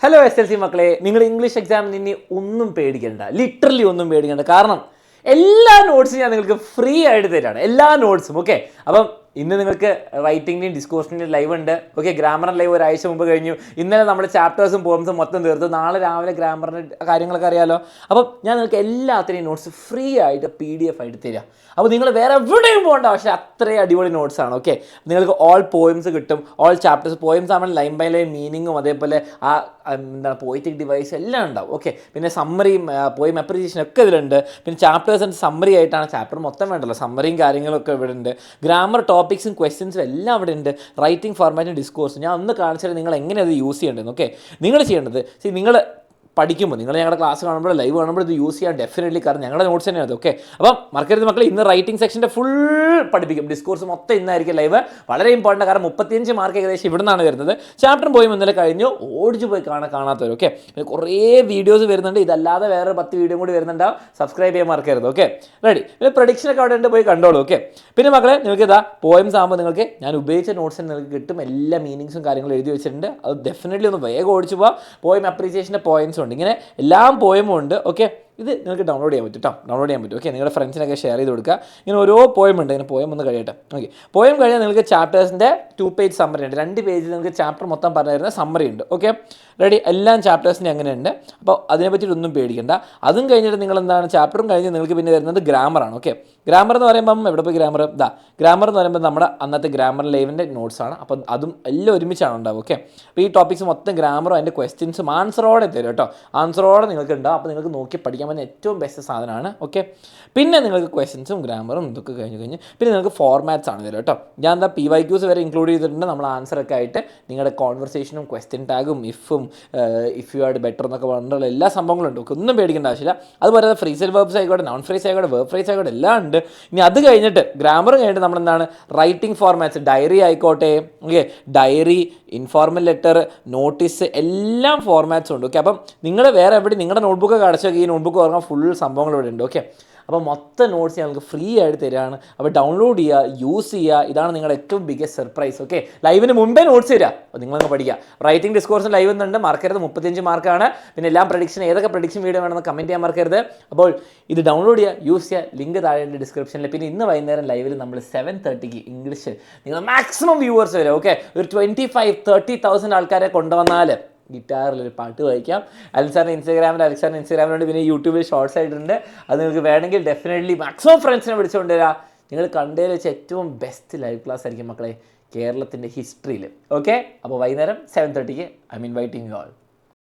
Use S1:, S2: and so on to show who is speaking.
S1: Hello SLC മക്കളെ, നിങ്ങൾ English എക്സാമിന് ഇനി ഒന്നും പേടിക്കണ്ട, ലിറ്ററലി ഒന്നും പേടിക്കണ്ട. കാരണം എല്ലാ നോട്ട്സും ഞാൻ നിങ്ങൾക്ക് ഫ്രീ ആയിട്ട് തരാണ്, എല്ലാ നോട്ട്സും. ഓക്കെ, അപ്പം ഇന്ന് നിങ്ങൾക്ക് റൈറ്റിംഗിൻ്റെയും ഡിസ്കോഴ്സിൻ്റെയും ലൈവ് ഉണ്ട്. ഓക്കെ, ഗ്രാമറിൻ്റെ ലൈവ് ഒരാഴ്ച മുമ്പ് കഴിഞ്ഞു. ഇന്നലെ നമ്മുടെ ചാപ്റ്റേഴ്സും പോംസും മൊത്തം തീർത്തു. നാളെ രാവിലെ ഗ്രാമറിൻ്റെ കാര്യങ്ങളൊക്കെ അറിയാമല്ലോ. അപ്പം ഞാൻ നിങ്ങൾക്ക് എല്ലാത്തിനെയും നോട്ട്സ് ഫ്രീ ആയിട്ട് PDF ആയിട്ട് തരാം. അപ്പോൾ നിങ്ങൾ വേറെ എവിടെയും പോകേണ്ട പക്ഷേ അത്രയും അടിപൊളി നോട്ട്സാണ്. ഓക്കെ, നിങ്ങൾക്ക് ഓൾ പോയിംസ് കിട്ടും, ഓൾ ചാപ്റ്റേഴ്സ്. പോയിംസ് ആകുമ്പോൾ ലൈൻ ബൈ ലൈൻ മീനിങ്ങും അതേപോലെ ആ എന്താണ് പോയിറ്റിക് ഡിവൈസ് എല്ലാം ഉണ്ടാവും. ഓക്കെ, പിന്നെ സമ്മറിയും പോയിം അപ്രിസിയേഷൻ ഒക്കെ ഇതിലുണ്ട്. പിന്നെ ചാപ്റ്റേഴ്സിൻ്റെ സമ്മറി ആയിട്ടാണ്, ചാപ്റ്റർ മൊത്തം വേണ്ടല്ലോ, സമ്മറിയും കാര്യങ്ങളൊക്കെ ഇവിടെ ഉണ്ട്. ഗ്രാമർ ടോപ്പിക്സും ക്വസ്റ്റ്യൻസും എല്ലാം അവിടെ ഉണ്ട്. റൈറ്റിംഗ് ഫോർമാറ്റും ഡിസ്കോഴ്സും ഞാൻ ഒന്ന് കാണിച്ചാൽ നിങ്ങൾ എങ്ങനെ അത് യൂസ് ചെയ്യേണ്ടതെന്ന്. ഓക്കെ, നിങ്ങൾ ചെയ്യേണ്ടത് നിങ്ങൾ പഠിക്കുമ്പോൾ, നിങ്ങൾ ഞങ്ങളുടെ ക്ലാസ് കാണുമ്പോൾ, ലൈവ് കാണുമ്പോൾ ഇത് യൂസ് ചെയ്യാൻ ഡെഫിനറ്റ്ലി, കാരണം ഞങ്ങളുടെ നോട്ട്സ് തന്നെയാണ് അത്. ഓക്കെ, അപ്പം മറക്കരുത് മക്കളെ, ഇന്ന് റൈറ്റിംഗ് സെക്ഷൻ്റെ ഫുൾ പഠിപ്പിക്കും. ഡിസ്കോഴ്സ് മൊത്തം ഇന്നായിരിക്കും ലൈവ്. വളരെ ഇമ്പോർട്ടൻ്റ്, കാരണം 35 മാർക്ക് ഏകദേശം ഇവിടെ നിന്നാണ് വരുന്നത്. ചാപ്റ്ററും പോയി ഇന്നലെ കഴിഞ്ഞു, ഓടിച്ചു പോയി കാണാത്തവർ. ഓക്കെ, പിന്നെ കുറേ വീഡിയോസ് വരുന്നുണ്ട്, ഇതല്ലാതെ വേറെ 10 വീഡിയോ കൂടി വരുന്നുണ്ടാവും. സബ്സ്ക്രൈബ് ചെയ്യാൻ മറക്കരുത്. Okay, ready. പിന്നെ പ്രൊഡിക്ഷനൊക്കെ അവിടെ ഉണ്ട്, പോയി കണ്ടോളൂ. ഓക്കെ, പിന്നെ മക്കളെ നിങ്ങൾക്ക് ഇതാ പോയിംസ് ആകുമ്പോൾ നിങ്ങൾക്ക് ഞാൻ ഉപയോഗിച്ച നോട്ട്സ് നിങ്ങൾക്ക് കിട്ടും. എല്ലാ മീനിങ്സും കാര്യങ്ങളും എഴുതി വെച്ചിട്ടുണ്ട്. അത് ഡെഫിനറ്റ്ലി ഒന്ന് വേഗം ഓടിച്ചു പോകാം. പോയിം അപ്രീസിയേഷൻ്റെ പോയിൻറ്റ്സ് ഉണ്ട്, ഇങ്ങനെ എല്ലാം പോയമും ഉണ്ട്. ഓക്കെ, ഇത് നിങ്ങൾക്ക് ഡൗൺലോഡ് ചെയ്യാൻ പറ്റും കേട്ടോ, ഡൗൺലോഡ് ചെയ്യാൻ പറ്റും. ഓക്കെ, നിങ്ങളുടെ ഫ്രണ്ട്സിനൊക്കെ ഷെയർ ചെയ്ത് കൊടുക്കുക. ഇങ്ങനെ ഓരോ പോയം ഉണ്ട്, ഇങ്ങനെ പോയം ഒന്ന് കഴിയട്ടെ. ഓക്കെ, പോയം കഴിയാൻ നിങ്ങൾക്ക് ചാപ്റ്റേഴ്സിൻ്റെ 2 പേജ് സമ്മറി ഉണ്ട്. 2 പേജിൽ നിങ്ങൾക്ക് ചാപ്റ്റർ മൊത്തം പറഞ്ഞു തരുന്ന സമ്മറി ഉണ്ട്. Okay, ready. എല്ലാം ചാപ്റ്റേഴ്സിൻ്റെ അങ്ങനെയുണ്ട്. അപ്പോൾ അതിനെപ്പറ്റിയിട്ടൊന്നും പേടിക്കണ്ട. അതും കഴിഞ്ഞിട്ട് നിങ്ങൾ എന്താണ്, ചാപ്റ്ററും കഴിഞ്ഞ് നിങ്ങൾക്ക് പിന്നെ വരുന്നത് ഗ്രാമറാണ്. ഓക്കെ, ഗ്രാമർ എന്ന് പറയുമ്പം എവിടെ പോയി ഗ്രാമർ, ഗ്രാമർ എന്ന് പറയുമ്പോൾ നമ്മുടെ അന്നത്തെ ഗ്രാമർ ലൈവിൻ്റെ നോട്ട്സാണ്. അപ്പം അതും എല്ലാം ഒരുമിച്ചാണ് ഉണ്ടാവും. ഓക്കെ, അപ്പോൾ ഈ ടോപ്പിക്സ് മൊത്തം ഗ്രാമറും അതിൻ്റെ ക്വസ്റ്റ്യൻസും ആൻസറോടെ തരും കേട്ടോ. ആൻസറോടെ നിങ്ങൾക്ക് ഉണ്ടാവും. അപ്പോൾ നിങ്ങൾക്ക് നോക്കി പഠിക്കാൻ പറ്റുന്ന ഏറ്റവും ബെസ്റ്റ് സാധനമാണ്. ഓക്കെ, പിന്നെ നിങ്ങൾക്ക് ക്വസ്റ്റ്യൻസും ഗ്രാമറും ഇതൊക്കെ കഴിഞ്ഞ് പിന്നെ നിങ്ങൾക്ക് ഫോർമാറ്റ്സ് ആണ് തരും കേട്ടോ. ഞാൻ എന്താ PYQs വരെ ഇൻക്ലൂഡ് ചെയ്തിട്ടുണ്ട്. നമ്മൾ ആൻസറൊക്കെ ആയിട്ട് നിങ്ങളുടെ കോൺവെർസേഷനും ക്വസ്റ്റ്യൻ ടാഗും ഇഫ് യു ആഡ് ബെറ്റർ എന്നൊക്കെ പറഞ്ഞിട്ടുള്ള എല്ലാ സംഭവങ്ങളും ഉണ്ട്. ഒന്നും പേടിക്കേണ്ട ആവശ്യമില്ല. അതുപോലെ ഫ്രീസൽ വെർബ്സ് ആയിക്കോട്ടെ, നോൺ ഫ്രീസ് ആയിക്കോട്ടെ, വെർബ് ഫ്രീസ് ആയിക്കോട്ടെ, എല്ലാം ഉണ്ട്. ഇനി അത് കഴിഞ്ഞിട്ട് ഗ്രാമർ കഴിഞ്ഞിട്ട് നമ്മളെന്താണ് റൈറ്റിംഗ് ഫോർമാറ്റ്സ്, ഡയറി ആയിക്കോട്ടെ. Okay, diary, informal letter, notice, എല്ലാം ഫോർമാറ്റ്സും ഉണ്ട്. ഓക്കെ, അപ്പം നിങ്ങൾ വേറെ എവിടെ നിങ്ങളുടെ നോട്ട്ബുക്കൊക്കെ അടച്ചൊക്കെ ഈ നോട്ട്ബുക്ക് പറഞ്ഞാൽ ഫുൾ സംഭവങ്ങൾ ഇവിടെ ഉണ്ട്. ഓക്കെ, അപ്പോൾ മൊത്തം നോട്ട്സ് ഞങ്ങൾക്ക് ഫ്രീ ആയിട്ട് തരാണ്. അപ്പോൾ ഡൗൺലോഡ് ചെയ്യുക, യൂസ് ചെയ്യുക. ഇതാണ് നിങ്ങളുടെ ഏറ്റവും ബിഗ്ഗസ്റ്റ് സർപ്രൈസ്. ഓക്കെ, ലൈവിന് മുമ്പേ നോട്ട്സ് തരിക, അപ്പോൾ നിങ്ങളങ്ങ് പഠിക്കുക. റൈറ്റിംഗ് ഡിസ്കോഴ്സും ലൈവ് എന്നുണ്ട്, മറക്കരുത്. 35 മാർക്കാണ്. പിന്നെ എല്ലാം പ്രഡിക്ഷൻ, ഏതൊക്കെ പ്രഡിക്ഷൻ വീഡിയോ വേണമെന്ന് കമൻറ്റ് ചെയ്യാൻ മറക്കരുത്. അപ്പോൾ ഇത് ഡൗൺലോഡ് ചെയ്യുക, യൂസ് ചെയ്യുക. ലിങ്ക് താഴെ ഡിസ്ക്രിപ്ഷനിൽ. പിന്നെ ഇന്ന് വൈകുന്നേരം ലൈവിൽ നമ്മൾ 7:30 ഇംഗ്ലീഷ് നിങ്ങൾ മാക്സിമം വ്യൂവേഴ്സ് വരും. ഓക്കെ, ഒരു 25,000-30,000 ആൾക്കാരെ കൊണ്ടുവന്നാൽ ഗിറ്റാറിലൊരു പാട്ട് വായിക്കാം. അലക്സാറിൻ്റെ ഇൻസ്റ്റാഗ്രാമിലുണ്ട്. പിന്നെ യൂട്യൂബിൽ ഷോർട്സ് ആയിട്ടുണ്ട്. അത് നിങ്ങൾക്ക് വേണമെങ്കിൽ ഡെഫിനറ്റ്ലി മാക്സിമം ഫ്രണ്ട്സിനെ വിളിച്ചുകൊണ്ടുവരിക. നിങ്ങൾ കണ്ടതിൽ വെച്ച് ഏറ്റവും ബെസ്റ്റ് ലൈവ് ക്ലാസ് ആയിരിക്കും മക്കളെ കേരളത്തിൻ്റെ ഹിസ്റ്ററിയിൽ. ഓക്കെ, അപ്പോൾ വൈകുന്നേരം 7:30 I M inviting you all.